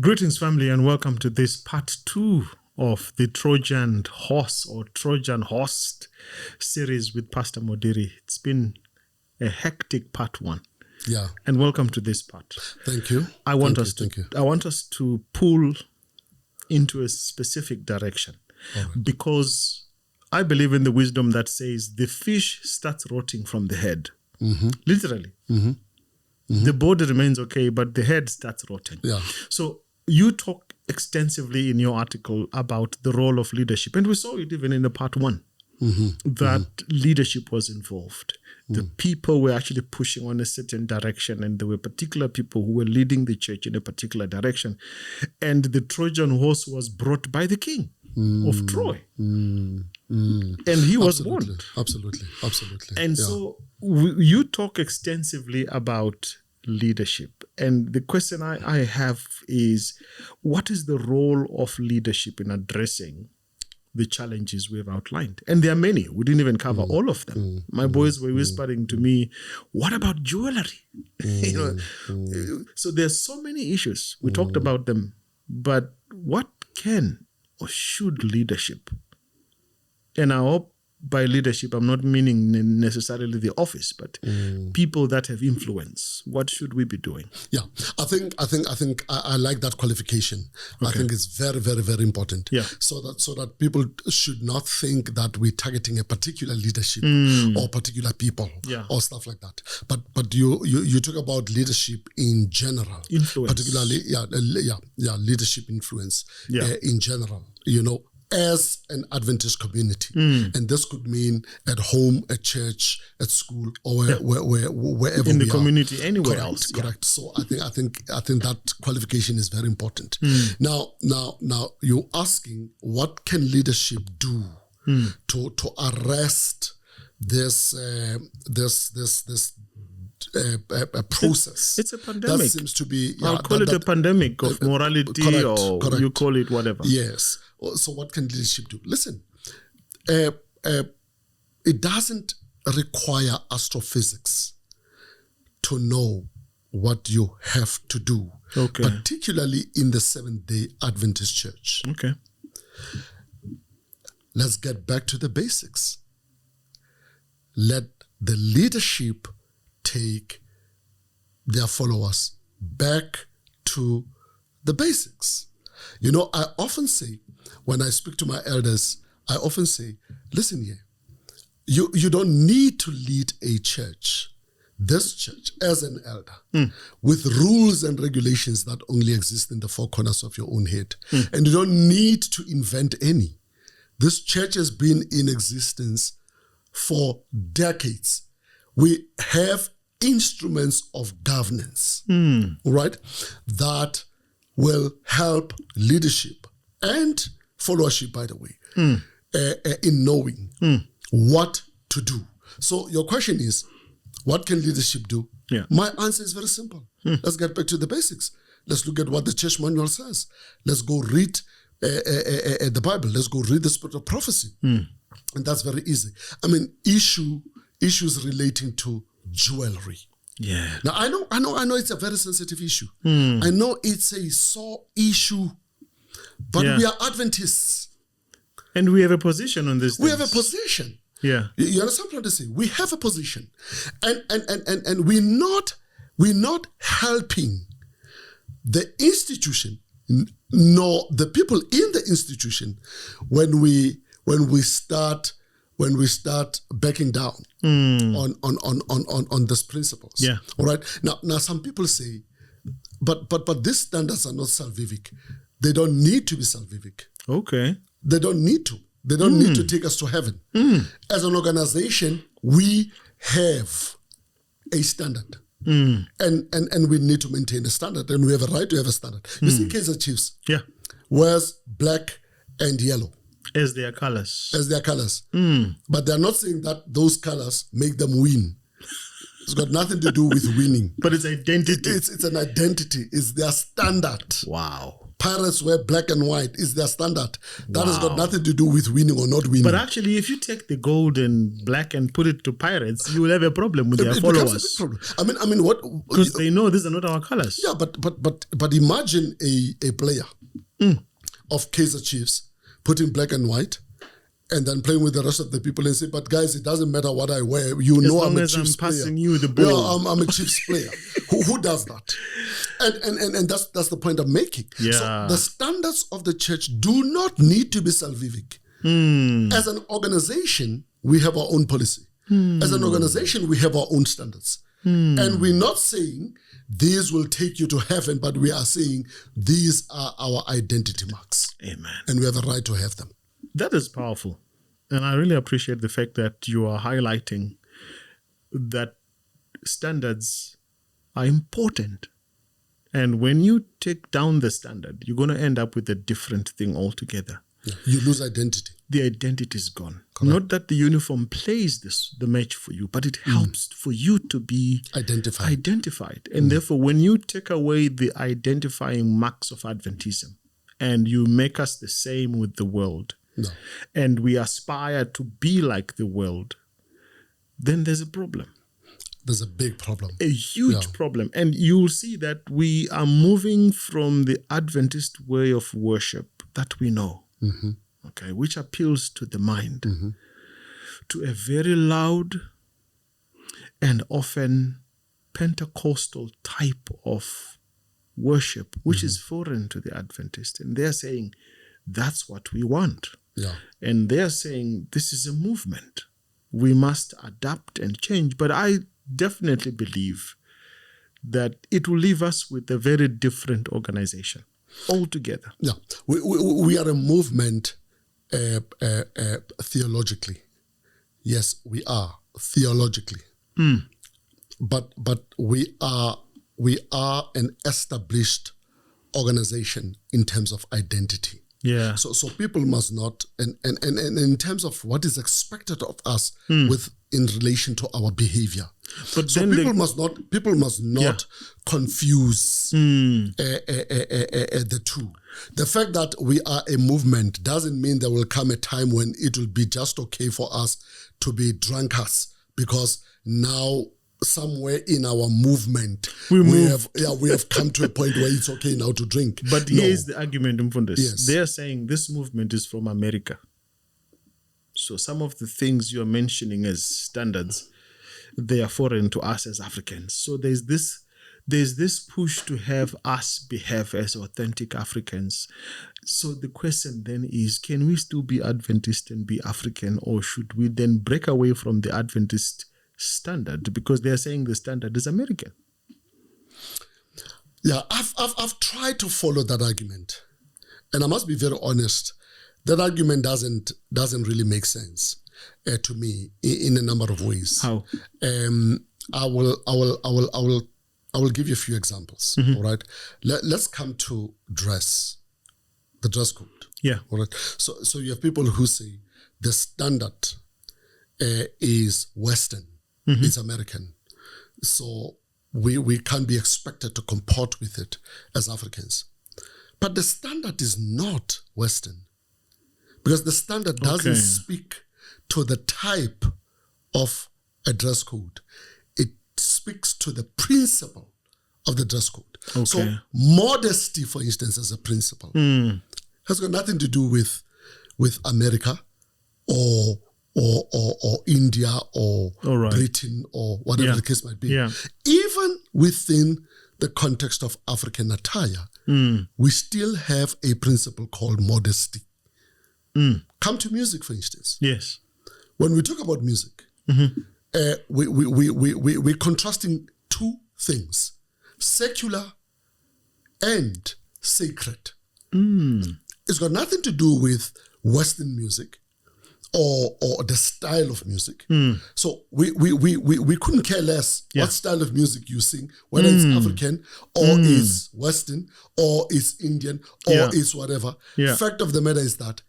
Greetings, family, and welcome to this part 2 of the Trojan Horse or Trojan-Horsed series with Pastor Modiri. It's been a hectic part 1. Yeah. And welcome to this part. Thank you. I want us to pull into a specific direction, because I believe in the wisdom that says the fish starts rotting from the head. Mm-hmm. Literally. Mm-hmm. Mm-hmm. The body remains okay, but the head starts rotting. Yeah. So you talk extensively in your article about the role of leadership, and we saw it even in the part 1, that leadership was involved. The people were actually pushing on a certain direction, and there were particular people who were leading the church in a particular direction. And the Trojan horse was brought by the king of Troy. And he was born. Absolutely. And so you talk extensively about leadership. And the question I have is, what is the role of leadership in addressing the challenges we have outlined? And there are many. We didn't even cover all of them. My boys were whispering to me, what about jewelry? So there's so many issues. We talked about them. But what can or should leadership? And I hope by leadership, I'm not meaning necessarily the office, but people that have influence. What should we be doing? Yeah, I think I like that qualification. Okay. I think it's very, very, very important. Yeah. So that people should not think that we're targeting a particular leadership or particular people or stuff like that. But you talk about leadership in general, influence, particularly leadership influence in general. As an Adventist community. And this could mean at home, at church, at school, or wherever in the community, anywhere else. Correct. So I think that qualification is very important. Now you're asking, what can leadership do to arrest this process? It's a pandemic. That seems to be. I'll call it a pandemic of morality, correct. You call it whatever. Yes. So what can leadership do? Listen, it doesn't require astrophysics to know what you have to do, particularly in the Seventh-day Adventist Church. Okay. Let's get back to the basics. Let the leadership take their followers back to the basics. I often say, when I speak to my elders, I often say, listen here, you don't need to lead a church, this church, as an elder, with rules and regulations that only exist in the four corners of your own head. And you don't need to invent any. This church has been in existence for decades. We have instruments of governance, right, that will help leadership and followership, by the way, in knowing what to do. So your question is, what can leadership do? Yeah. My answer is very simple. Let's get back to the basics. Let's look at what the church manual says. Let's go read the Bible. Let's go read the spirit of prophecy. And that's very easy. I mean, issues relating to jewelry. Yeah. Now, I know it's a very sensitive issue. I know it's a sore issue, but we are Adventists. And we have a position on this. We have a position. Yeah. You understand what I'm saying? We have a position. And we're not helping the institution nor the people in the institution when we start backing down on these principles. Yeah. All right. Now some people say, but these standards are not salvific. They don't need to be salvific. Okay. They don't need to. They don't need to take us to heaven. As an organization, we have a standard. And we need to maintain a standard, and we have a right to have a standard. You see, Kaizer Chiefs wears black and yellow. As their colors. But they're not saying that those colors make them win. It's got nothing to do with winning. But it's identity. It's an identity. It's their standard. Wow. Pirates wear black and white is their standard. That has got nothing to do with winning or not winning. But actually, if you take the gold and black and put it to pirates, you will have a problem with their followers. Becomes a big problem. I mean, what? Because they know these are not our colors. Yeah, but imagine a player of Kaizer Chiefs putting black and white, and then playing with the rest of the people and say, but guys, it doesn't matter what I wear. You know I'm a Chiefs player. Passing you the ball. Yeah, I'm a Chiefs player. Who does that? And that's the point I'm making. Yeah. So the standards of the church do not need to be salvific. As an organization, we have our own policy. As an organization, we have our own standards. And we're not saying these will take you to heaven, but we are saying these are our identity marks. Amen. And we have a right to have them. That is powerful. And I really appreciate the fact that you are highlighting that standards are important. And when you take down the standard, you're going to end up with a different thing altogether. Yeah. You lose identity. The identity is gone. Correct. Not that the uniform plays the match for you, but it helps for you to be identified. And therefore, when you take away the identifying marks of Adventism and you make us the same with the world, and we aspire to be like the world, then there's a problem. There's a big problem. A huge problem. And you'll see that we are moving from the Adventist way of worship that we know, okay, which appeals to the mind, to a very loud and often Pentecostal type of worship, which is foreign to the Adventist. And they're saying, that's what we want. Yeah. And they're saying, this is a movement. We must adapt and change. But I definitely believe that it will leave us with a very different organization altogether. Yeah. We are a movement theologically. Yes, we are theologically. But we are an established organization in terms of identity. Yeah. So people must not, and in terms of what is expected of us with in relation to our behavior. But so then people must not confuse the two. The fact that we are a movement doesn't mean there will come a time when it will be just okay for us to be drunkards, because now somewhere in our movement we have come to a point where it's okay now to drink. But here's the argument from this. Yes. They are saying this movement is from America. So some of the things you're mentioning as standards, they are foreign to us as Africans. So there's this push to have us behave as authentic Africans. So the question then is, can we still be Adventist and be African, or should we then break away from the Adventist standard, because they're saying the standard is American? Yeah, I've tried to follow that argument, and I must be very honest. That argument doesn't really make sense to me in a number of ways. How? I will give you a few examples. All right. Let's come to the dress code. Yeah. All right. So you have people who say the standard is Western. It's American. So we can't be expected to comport with it as Africans. But the standard is not Western, because the standard doesn't speak to the type of a dress code. It speaks to the principle of the dress code. Okay. So modesty, for instance, as a principle, has got nothing to do with America or India or Britain or whatever the case might be. Yeah. Even within the context of African attire, we still have a principle called modesty. Come to music, for instance. Yes. When we talk about music, we're contrasting two things: secular and sacred. It's got nothing to do with Western music or the style of music. So we couldn't care less what style of music you sing, whether it's African or it's Western or it's Indian or it's whatever. Fact of the matter is that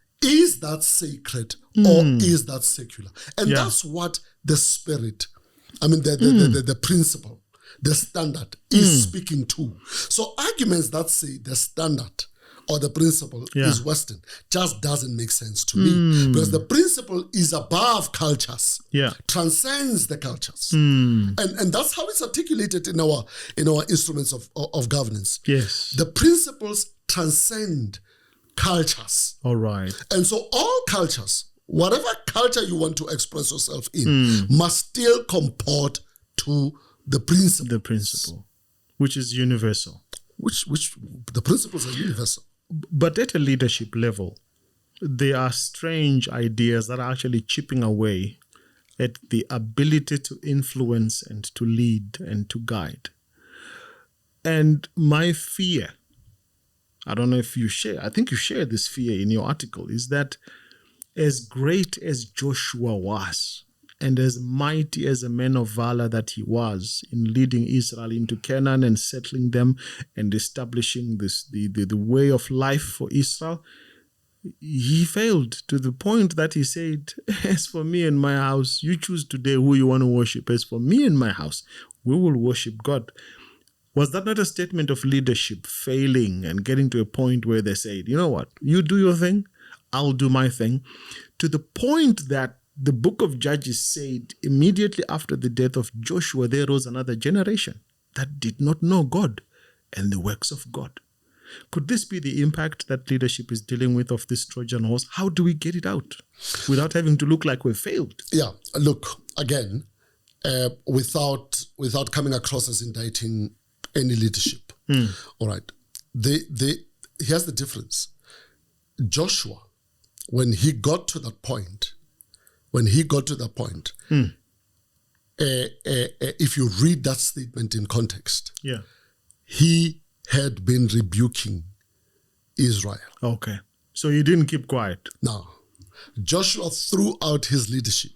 sacred or is that secular? And that's what the spirit, the principle, the standard is speaking to. So arguments that say the standard or the principle Yeah. is Western just doesn't make sense to me, because the principle is above cultures, Yeah. transcends the cultures, and that's how it's articulated in our instruments of governance. Yes. The principles transcend cultures, All right. and so all cultures, whatever culture you want to express yourself in, must still comport to the principle. The principle, which is universal. Which the principles are universal. But at a leadership level, there are strange ideas that are actually chipping away at the ability to influence and to lead and to guide. And my fear, I don't know if you share, I think you share this fear in your article, is that as great as Joshua was, and as mighty as a man of valor that he was in leading Israel into Canaan and settling them and establishing the way of life for Israel, he failed to the point that he said, as for me and my house, you choose today who you want to worship. As for me and my house, we will worship God. Was that not a statement of leadership failing and getting to a point where they said, you know what, you do your thing, I'll do my thing, to the point that the book of Judges said immediately after the death of Joshua, there rose another generation that did not know God and the works of God. Could this be the impact that leadership is dealing with of this Trojan horse? How do we get it out without having to look like we've failed? Yeah, look, again, without coming across as indicting any leadership. All right. Here's the difference. Joshua, when he got to that point, if you read that statement in context, yeah, he had been rebuking Israel. Okay. So he didn't keep quiet. Now, Joshua, throughout his leadership,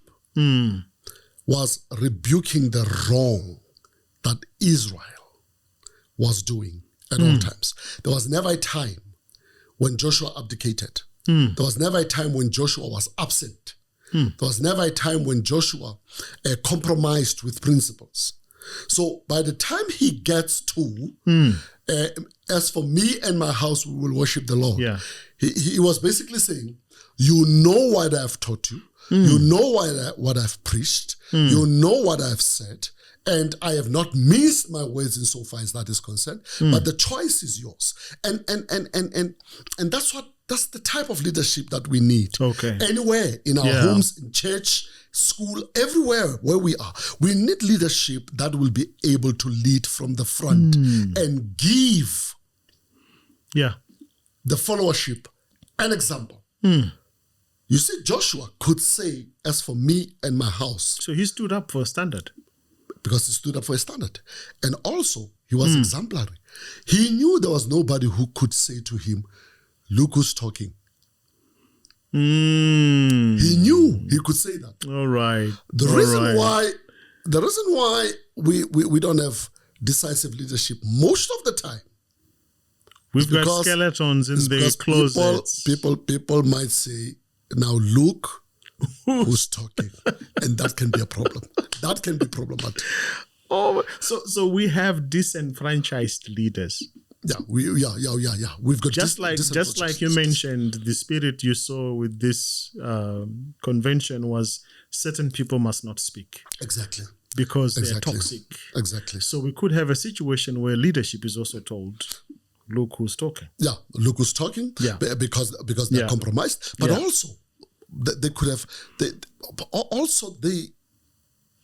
was rebuking the wrong that Israel was doing at all times. There was never a time when Joshua abdicated. There was never a time when Joshua was absent. There was never a time when Joshua compromised with principles. So by the time he gets to, as for me and my house, we will worship the Lord. Yeah. He was basically saying, you know what I've taught you. You know what I've preached. You know what I've said. And I have not minced my words insofar as that is concerned. But the choice is yours. And that's the type of leadership that we need. Okay. Anywhere, in our homes, in church, school, everywhere where we are. We need leadership that will be able to lead from the front and give the followership an example. You see, Joshua could say, as for me and my house. So he stood up for a standard. Because he stood up for a standard. And also, he was exemplary. He knew there was nobody who could say to him, look who's talking. He knew he could say that. All right. The reason why we don't have decisive leadership most of the time. We've got skeletons in the closets. People might say, now look who's talking. And that can be a problem. That can be problematic. Oh, so we have disenfranchised leaders. Yeah. We've got just like you mentioned, the spirit you saw with this convention was certain people must not speak. Exactly. Because they're toxic. Exactly. So we could have a situation where leadership is also told, look who's talking. Yeah, look who's talking. Yeah. Because they're compromised. But also, they could have.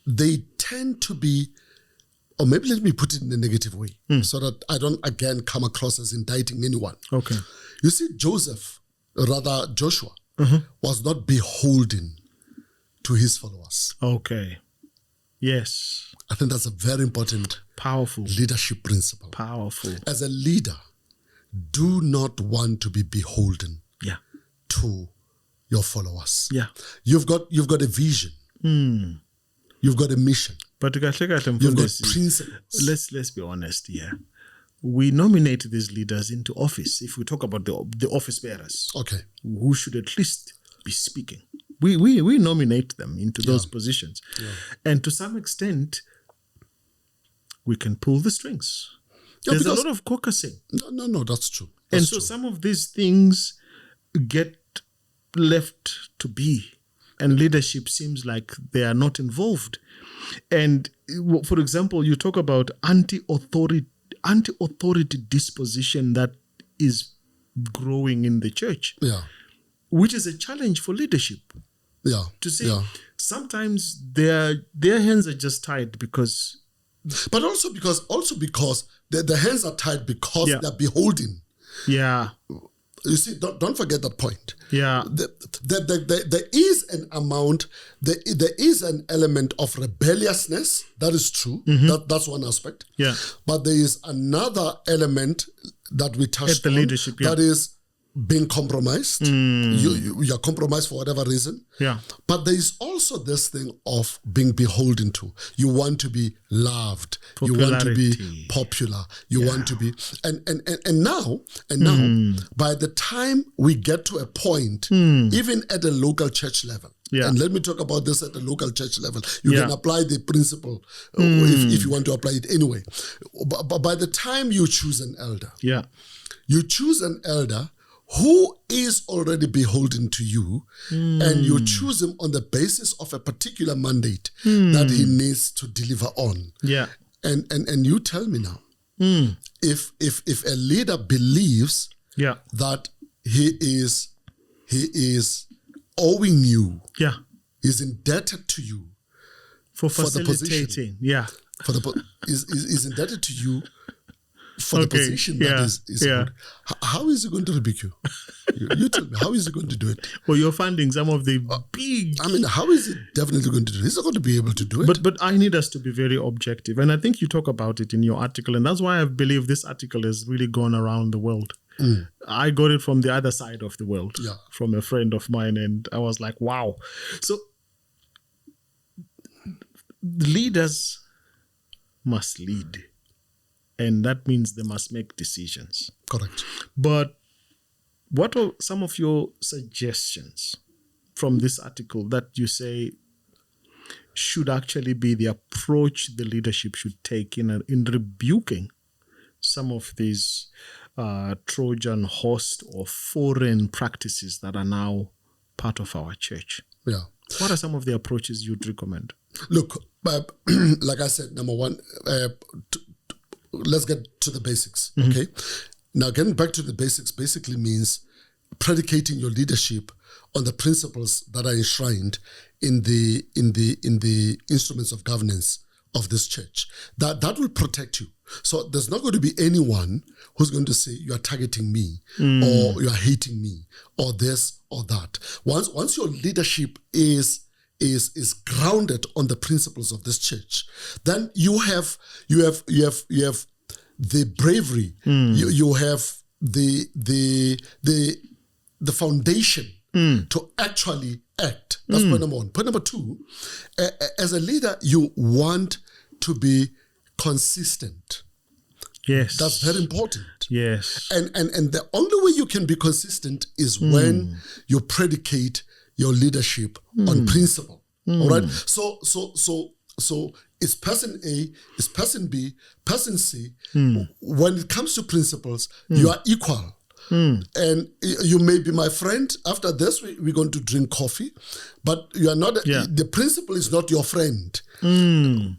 They tend to be, or maybe let me put it in a negative way, so that I don't again come across as indicting anyone. Okay. You see, Joshua, was not beholden to his followers. Okay. Yes. I think that's a very important, powerful leadership principle. Powerful. As a leader, do not want to be beholden to your followers. Yeah. You've got a vision. You've got a mission. But you've got principles. Let's be honest here. We nominate these leaders into office. If we talk about the office bearers, who should at least be speaking, we nominate them into those positions, and to some extent, we can pull the strings. There's a lot of caucusing. No, that's true. And That's so true. some of these things get left to be, and leadership seems like they are not involved. And for example, you talk about anti-authority disposition that is growing in the church, Yeah. which is a challenge for leadership. Yeah. To say Yeah. sometimes their hands are just tied because, But also because the hands are tied because Yeah. they're beholden. yeah, You see, don't forget that point. yeah, There is an amount, there is an element of rebelliousness. That is true. That's one aspect. yeah, But there is another element that we touched At the on. leadership, yeah. That is being compromised. You're compromised for whatever reason. yeah, But there is also this thing of being beholden to. You want to be loved. You want to be Popularity. popular. You want to be and now by the time we get to a point, even at the local church level. Yeah. And let me talk about this at the local church level. You Yeah. can apply the principle if you want to apply it anyway. But by the time you choose an elder, yeah, you choose an elder who is already beholden to you, and you choose him on the basis of a particular mandate that he needs to deliver on. yeah, And you tell me now, if a leader believes yeah, that he is owing you, yeah, is indebted to you for For the position. facilitating, yeah, is indebted to you for the Okay, position yeah, that is yeah. good. How is he going to rebuke you? You tell me, how is he going to do it? or you're funding some of the big. I mean, how is he definitely going to do it? He's not going to be able to do it. But I need us to be very objective, and I think you talk about it in your article, and that's why I believe this article has really gone around the world. I got it from the other side of the world, Yeah. from a friend of mine, and I was like, wow. So leaders must lead, and that means they must make decisions. Correct. But what are some of your suggestions from this article that you say should actually be the approach the leadership should take in rebuking some of these Trojan-Horsed or foreign practices that are now part of our church? Yeah. What are some of the approaches you'd recommend? Look, like I said, number one, let's get to the basics. Okay. Now, getting back to the basics basically means predicating your leadership on the principles that are enshrined in the instruments of governance of this church. That will protect you. So there's not going to be anyone who's going to say you are targeting me or you are hating me or this or that. Once your leadership is grounded on the principles of this church, then you have the bravery, you have the foundation to actually act. That's point number one. Point number two, as a leader, you want to be consistent. Yes. That's very important. Yes. And the only way you can be consistent is when you predicate your leadership on principle. All right. So it's person A, it's person B, person C. When it comes to principles, you are equal. And you may be my friend. After this, we're going to drink coffee, but you are not. The principle is not your friend. You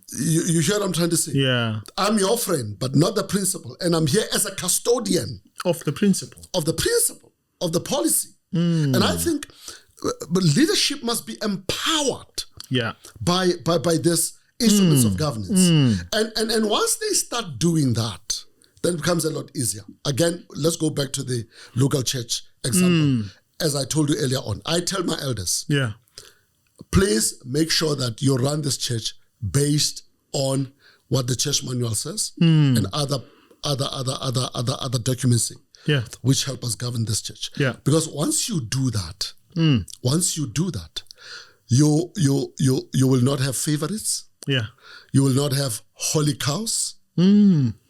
hear what I'm trying to say? Yeah. I'm your friend, but not the principle, and I'm here as a custodian Of the principle. of the policy. And I think, but leadership must be empowered. Yeah. By this instruments of governance, and once they start doing that, then it becomes a lot easier. Again, let's go back to the local church example. As I told you earlier on, I tell my elders, Yeah. please make sure that you run this church based on what the church manual says and other documents Yeah. which help us govern this church. Yeah. Because once you do that, you will not have favorites. Yeah. You will not have holy cows.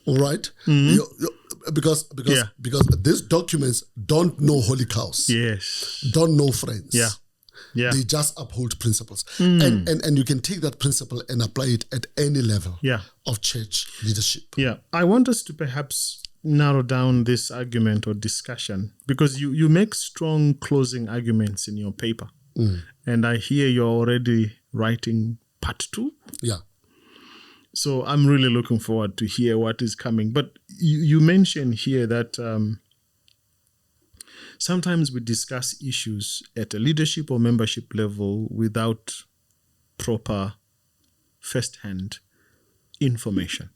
All right? Because these documents don't know holy cows. Yes. Don't know friends. Yeah. Yeah. They just uphold principles. And you can take that principle and apply it at any level Yeah. of church leadership. Yeah. I want us to perhaps narrow down this argument or discussion, because you make strong closing arguments in your paper. And I hear you're already writing part 2. Yeah. So I'm really looking forward to hear what is coming. But you mentioned here that sometimes we discuss issues at a leadership or membership level without proper first-hand information.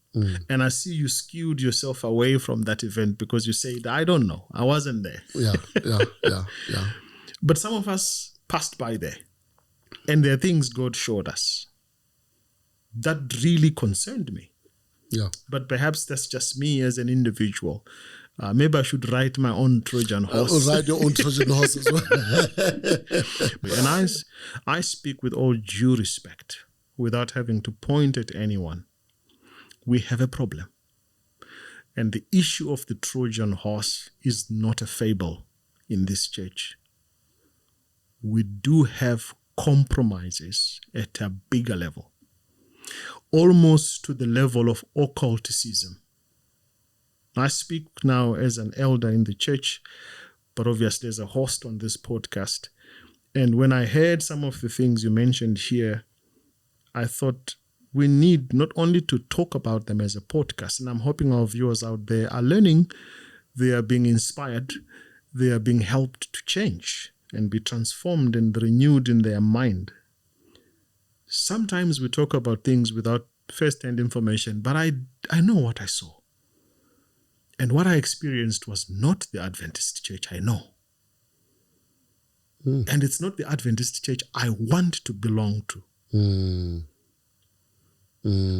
And I see you skewed yourself away from that event because you said, I don't know, I wasn't there. Yeah. But some of us passed by there, and there are things God showed us that really concerned me. Yeah. But perhaps that's just me as an individual. Maybe I should write my own Trojan Horse. Write your own Trojan Horse as well. And I speak with all due respect, without having to point at anyone. We have a problem. And the issue of the Trojan horse is not a fable in this church. We do have compromises at a bigger level, almost to the level of occulticism. I speak now as an elder in the church, but obviously as a host on this podcast. And when I heard some of the things you mentioned here, I thought we need not only to talk about them as a podcast, and I'm hoping our viewers out there are learning, they are being inspired, they are being helped to change and be transformed and renewed in their mind. Sometimes we talk about things without first-hand information, but I know what I saw. And what I experienced was not the Adventist church I know. And it's not the Adventist church I want to belong to.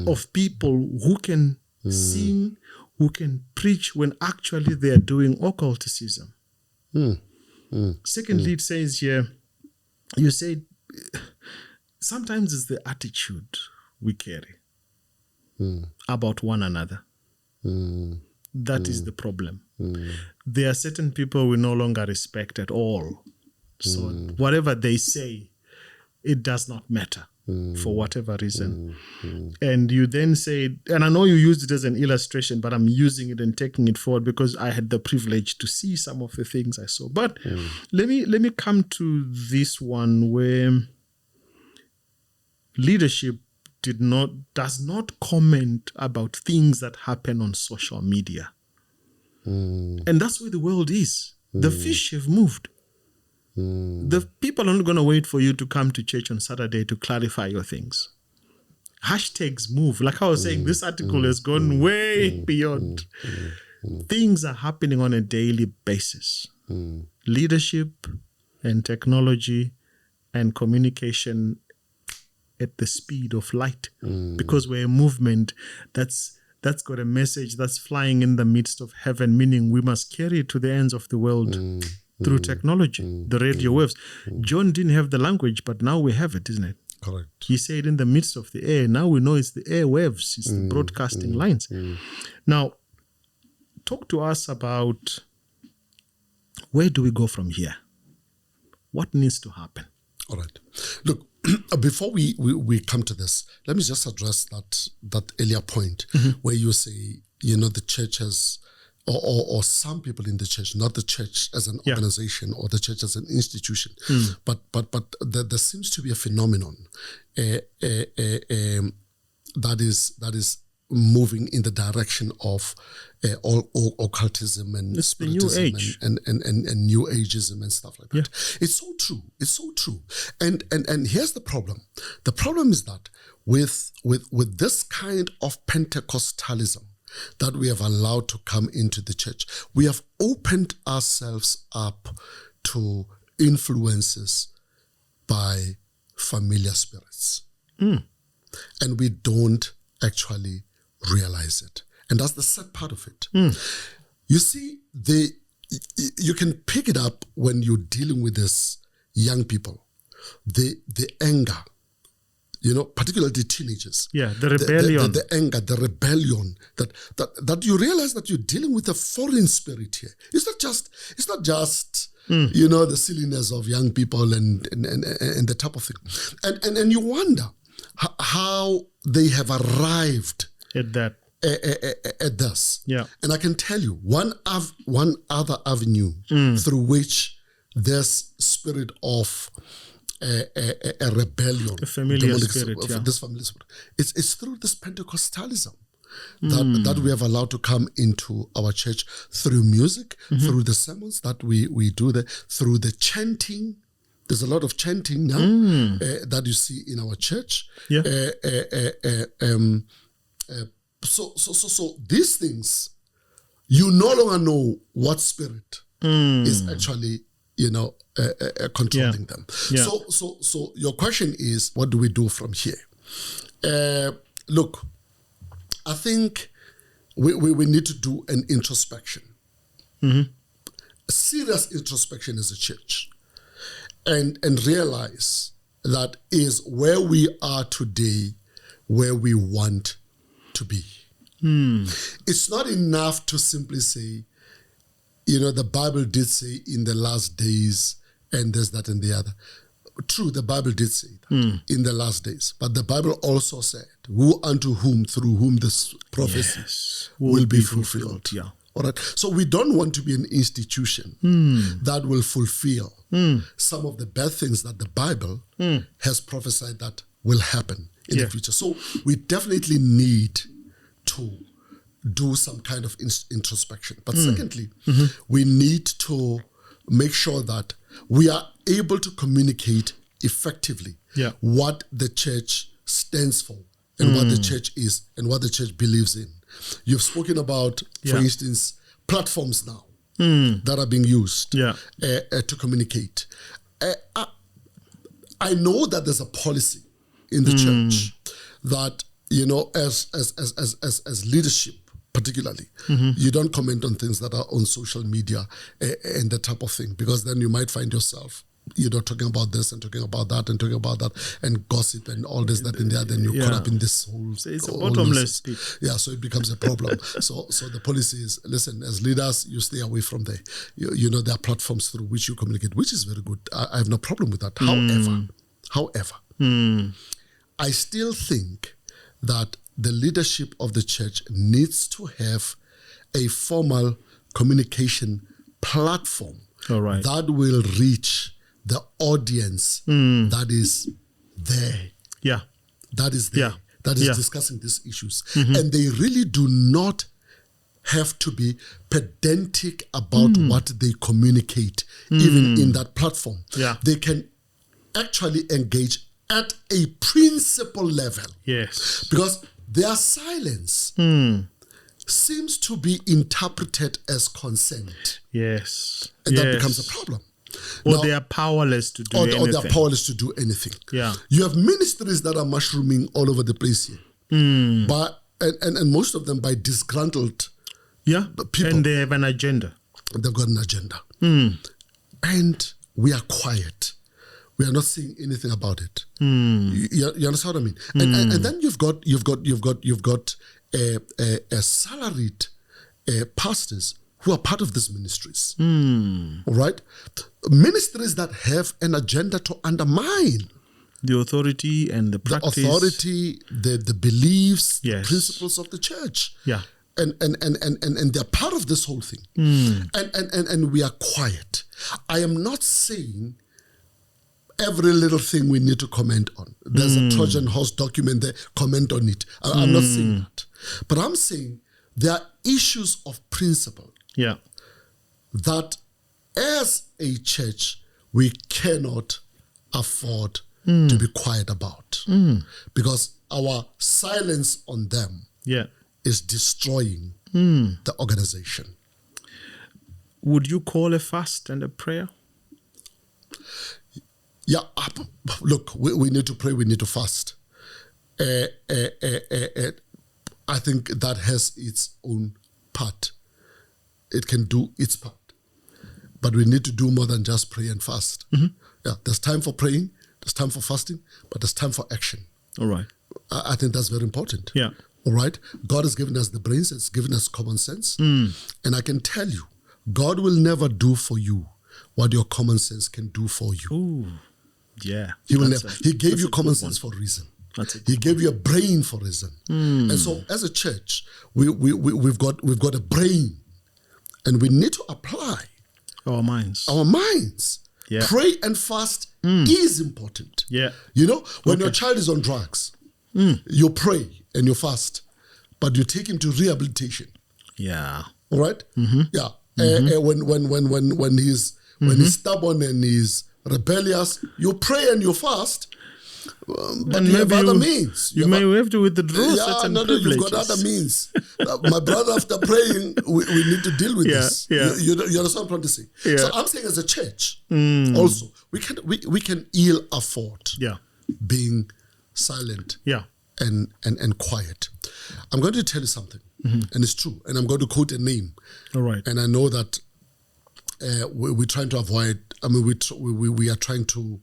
Of people who can sing, who can preach when actually they are doing occulticism. Secondly, it says here, you said, sometimes it's the attitude we carry about one another. That is the problem. There are certain people we no longer respect at all. So whatever they say, it does not matter for whatever reason. And you then say, and I know you used it as an illustration, but I'm using it and taking it forward because I had the privilege to see some of the things I saw. But let me come to this one where leadership does not comment about things that happen on social media. And that's where the world is. The fish have moved. The people are not going to wait for you to come to church on Saturday to clarify your things. Hashtags move. Like I was saying, this article has gone way beyond. Things are happening on a daily basis. Leadership and technology and communication at the speed of light, because we're a movement that's got a message that's flying in the midst of heaven, meaning we must carry it to the ends of the world through technology, the radio waves. John didn't have the language, but now we have it, isn't it? Correct. He said in the midst of the air. Now we know it's the air waves, it's the broadcasting lines. Now, talk to us about where do we go from here? What needs to happen? All right. Look, before we come to this, let me just address that earlier point where you say, the church has, or some people in the church, not the church as an organization or the church as an institution, but there seems to be a phenomenon that is moving in the direction of all occultism and spiritism and new ageism and stuff like that. It's so true. It's so true. And here's the problem. The problem is that with this kind of Pentecostalism that we have allowed to come into the church, we have opened ourselves up to influences by familiar spirits. And we don't actually realize it. And that's the sad part of it. You see, you can pick it up when you're dealing with these young people. The anger, particularly teenagers. Yeah, the rebellion. The anger, the rebellion, that you realize that you're dealing with a foreign spirit here. It's not just the silliness of young people and the type of thing. And you wonder how they have arrived at that. at this. Yeah. And I can tell you one other avenue through which this spirit of a rebellion, a familiar spirit, this familiar spirit, it's through this Pentecostalism that we have allowed to come into our church through music, through the sermons that we do there, through the chanting. There's a lot of chanting now that you see in our church. Yeah. So these things, you no longer know what spirit is actually, controlling them. Yeah. So your question is, what do we do from here? Look, I think we need to do an introspection, a serious introspection as a church, and realize that is where we are today, where we want to be. It's not enough to simply say, the Bible did say in the last days, and there's that and the other. True, the Bible did say that in the last days, but the Bible also said, "Who unto whom, through whom this prophecy will be fulfilled." Yeah. All right. So we don't want to be an institution that will fulfill some of the bad things that the Bible has prophesied that will happen in the future. So we definitely need to do some kind of introspection. But secondly, we need to make sure that we are able to communicate effectively what the church stands for and what the church is and what the church believes in. You've spoken about, for instance, platforms now that are being used to communicate. I know that there's a policy in the church that, as leadership, particularly, you don't comment on things that are on social media and that type of thing, because then you might find yourself, talking about this and talking about that and talking about that and gossip and all this, that and that, then you're caught up in this whole... So it's a bottomless pit. Yeah, so it becomes a problem. so the policy is, listen, as leaders, you stay away from there. There are platforms through which you communicate, which is very good. I have no problem with that. However, I still think that the leadership of the church needs to have a formal communication platform that will reach the audience that is there. Yeah. That is there. That is discussing these issues. And they really do not have to be pedantic about what they communicate, even in that platform. Yeah. They can actually engage at a principle level. Yes. Because their silence seems to be interpreted as consent. Yes. And that becomes a problem. Or they are powerless to do anything. Or they are powerless to do anything. Yeah. You have ministries that are mushrooming all over the place here. But and most of them by disgruntled people. And they have an agenda. They've got an agenda. And we are quiet. We are not saying anything about it. You understand what I mean? And then you've got salaried pastors who are part of these ministries. All right? Ministries that have an agenda to undermine the authority and the practice. The authority, the beliefs, the principles of the church. Yeah. And they're part of this whole thing. And we are quiet. I am not saying every little thing we need to comment on. There's a Trojan Horse document there, comment on it. I'm not saying that. But I'm saying there are issues of principle that as a church we cannot afford to be quiet about. Because our silence on them is destroying the organization. Would you call a fast and a prayer? Yeah, look, we need to pray, we need to fast. I think that has its own part. It can do its part. But we need to do more than just pray and fast. Yeah, there's time for praying, there's time for fasting, but there's time for action. All right. I think that's very important. Yeah. All right. God has given us the brains, it's given us common sense. And I can tell you, God will never do for you what your common sense can do for you. Ooh. Yeah. He will never. He gave you common sense for a reason. He gave you a brain for reason. And so as a church, we've got a brain, and we need to apply our minds. Yeah. Pray and fast is important. Yeah. You know, when your child is on drugs, you pray and you fast, but you take him to rehabilitation. Yeah. All right? Yeah. When he's stubborn and he's rebellious, you pray and you fast. But you have other means. You may have to withdraw certain privileges. You've got other means. My brother, after praying, we need to deal with this. Yeah. You understand what I'm trying to say? Yeah. So I'm saying as a church, also, we can ill afford being silent and quiet. I'm going to tell you something, and it's true, and I'm going to quote a name. All right. And I know that we're trying to avoid, we are trying to,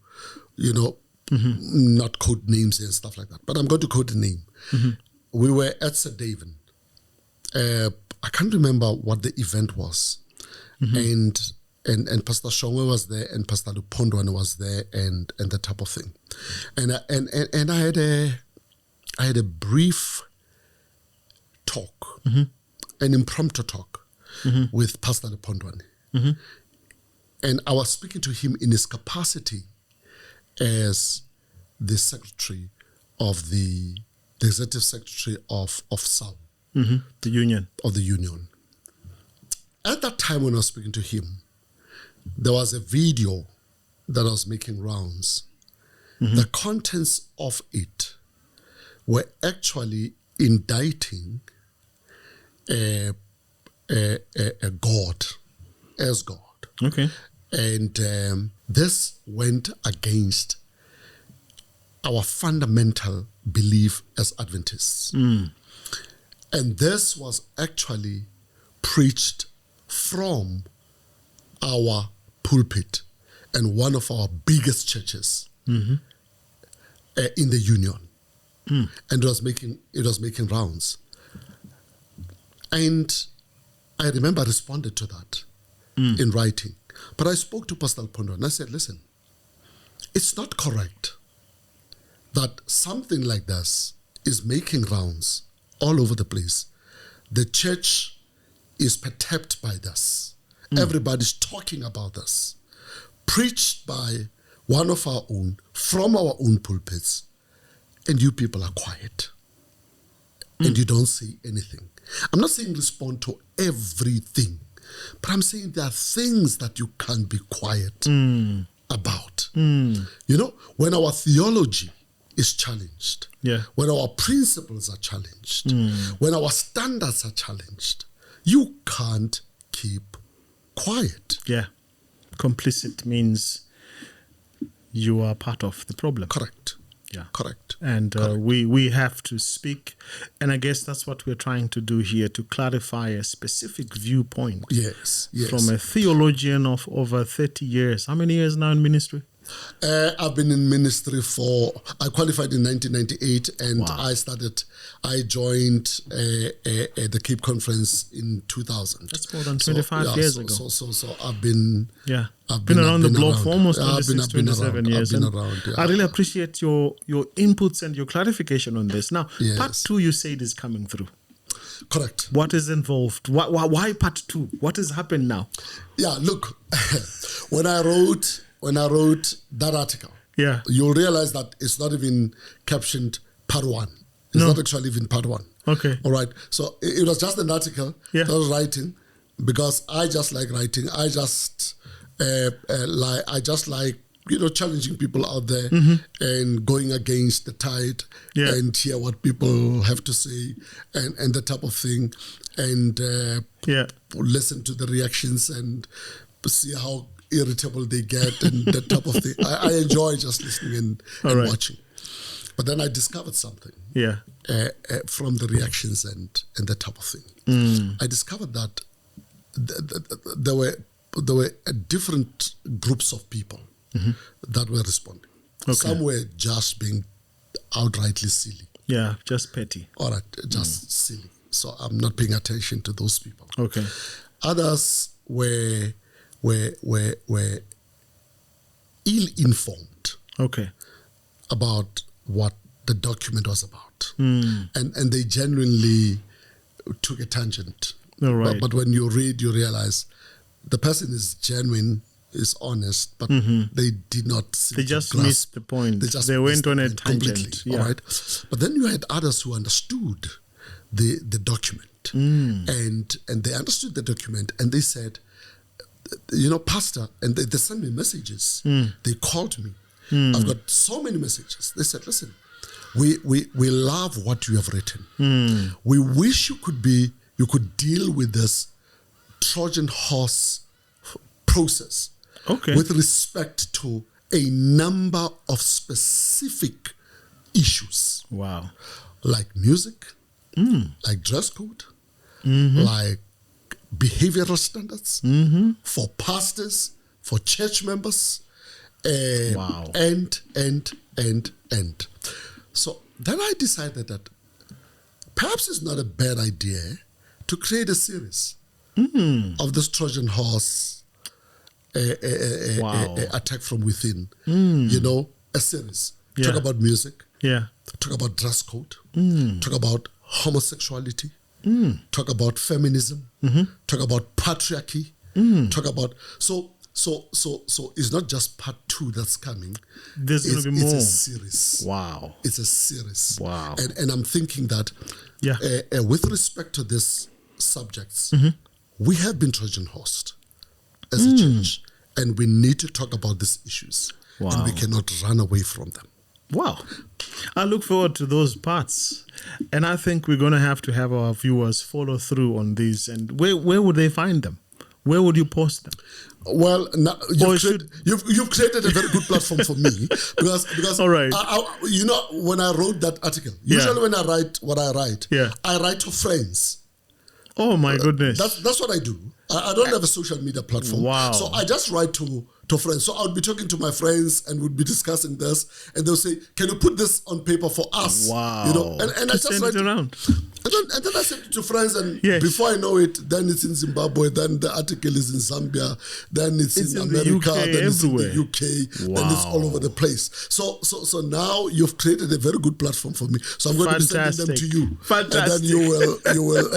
not quote names and stuff like that. But I'm going to quote a name. We were at St. David. I can't remember what the event was. And Pastor Shongwe was there, and Pastor Lupondwane was there, and that type of thing. And I had a brief talk, an impromptu talk with Pastor Lupondwane. And I was speaking to him in his capacity as the secretary of the executive secretary of SAL, the union. Of the union. At that time when I was speaking to him, there was a video that was making rounds. The contents of it were actually indicting a God as God. Okay. And this went against our fundamental belief as Adventists. And this was actually preached from our pulpit and one of our biggest churches in the union. And it was making rounds. And I remember I responded to that in writing. But I spoke to Pastor Pondo and I said, listen, it's not correct that something like this is making rounds all over the place. The church is perturbed by this. Everybody's talking about this. Preached by one of our own, from our own pulpits, and you people are quiet. And you don't say anything. I'm not saying respond to everything, but I'm saying there are things that you can't be quiet about. You know, when our theology is challenged, when our principles are challenged, when our standards are challenged, you can't keep quiet. Yeah. Complicit means you are part of the problem. Correct. Yeah. Correct. And Correct. we have to speak. And I guess that's what we're trying to do here, to clarify a specific viewpoint. Yes. From a theologian of over 30 years. How many years now in ministry? I've been in ministry I qualified in 1998 and Wow. I joined the Cape Conference in 2000. That's more than 25 years ago. So I've been... I've been around the block for almost 26, I've been 27 years. I've been around, I really appreciate your inputs and your clarification on this. Now, Yes. part 2 you said is coming through. Correct. What is involved? Why part 2? What has happened now? Yeah, look, when I wrote that article, you'll realize that it's not even captioned part 1. It's not actually even part 1. Okay. All right. So it was just an article that I was writing because I just like writing. I just like challenging people out there and going against the tide and hear what people have to say and that type of thing and listen to the reactions and see how irritable they get and that type of thing. I enjoy just listening and watching. But then I discovered something from the reactions and that type of thing. I discovered that there were different groups of people that were responding. Okay. Some were just being outrightly silly. Yeah, just petty. All right, just silly. So I'm not paying attention to those people. Okay. Others were ill-informed. Okay. About what the document was about. And they genuinely took a tangent. All right. But when you read, you realize the person is genuine, is honest, but they did not They just missed the point. They went on a tangent. All right. But then you had others who understood the document. And they understood the document, and they said, Pastor, and they sent me messages. They called me. I've got so many messages. They said, listen, we love what you have written. We wish you could deal with this Trojan horse process with respect to a number of specific issues. Wow. Like music, like dress code, like behavioral standards for pastors, for church members, and. So then I decided that perhaps it's not a bad idea to create a series of this Trojan horse attack from within. A series. Talk about music. Talk about dress code. Talk about homosexuality. Talk about feminism. Talk about patriarchy. Talk about so it's not just part 2 that's coming. There's going to be more. It's a series. Wow. It's a series. Wow. And I'm thinking that with respect to these subjects, we have been Trojan-Horsed as a church, and we need to talk about these issues. Wow. And we cannot run away from them. Wow. I look forward to those parts. And I think we're going to have our viewers follow through on these. And where would they find them? Where would you post them? Well, now you've created a very good platform for me because all right. When I wrote that article, usually when I write what I write, I write to friends. Oh my goodness. That's what I do. I don't have a social media platform. Wow. So I just write to friends. So I would be talking to my friends and would be discussing this, and they'll say, "Can you put this on paper for us?" Wow. And I just send write it around. And then I send it to friends, and before I know it, then it's in Zimbabwe, then the article is in Zambia, then it's in America, then it's in the UK, then it's all over the place. So now you've created a very good platform for me. So I'm going to be sending them to you. Fantastic. And then you will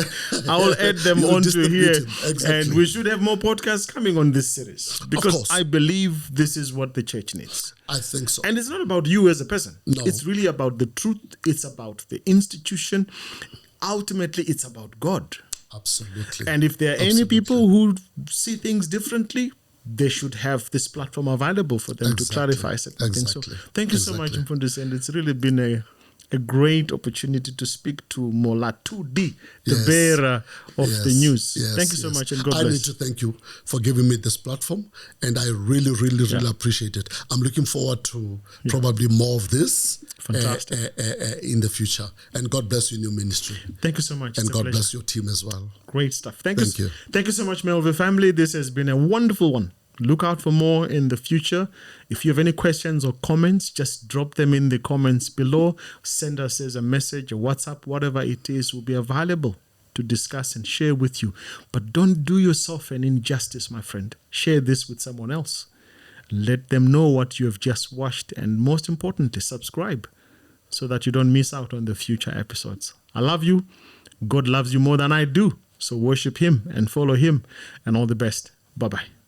I will add them onto here. Exactly. And we should have more podcasts coming on this series. Because I believe this is what the church needs. I think so. And it's not about you as a person. No. It's really about the truth. It's about the institution. Ultimately, it's about God. Absolutely. And if there are any people who see things differently, they should have this platform available for them to clarify certain things. So thank you so much, Mfundisi. And it's really been a great opportunity to speak to Mola 2D, the bearer of the news. Thank you so much, and God bless. I need to thank you for giving me this platform, and I really, really, really appreciate it. I'm looking forward to probably more of this in the future. And God bless you in your ministry. Thank you so much. And God bless your team as well. Great stuff. Thank you. Thank you so much, MelVee family. This has been a wonderful one. Look out for more in the future. If you have any questions or comments, just drop them in the comments below. Send us as a message, a WhatsApp, whatever it is, will be available to discuss and share with you. But don't do yourself an injustice, my friend. Share this with someone else. Let them know what you have just watched, and most importantly, subscribe so that you don't miss out on the future episodes. I love you. God loves you more than I do. So worship Him and follow Him, and all the best. Bye-bye.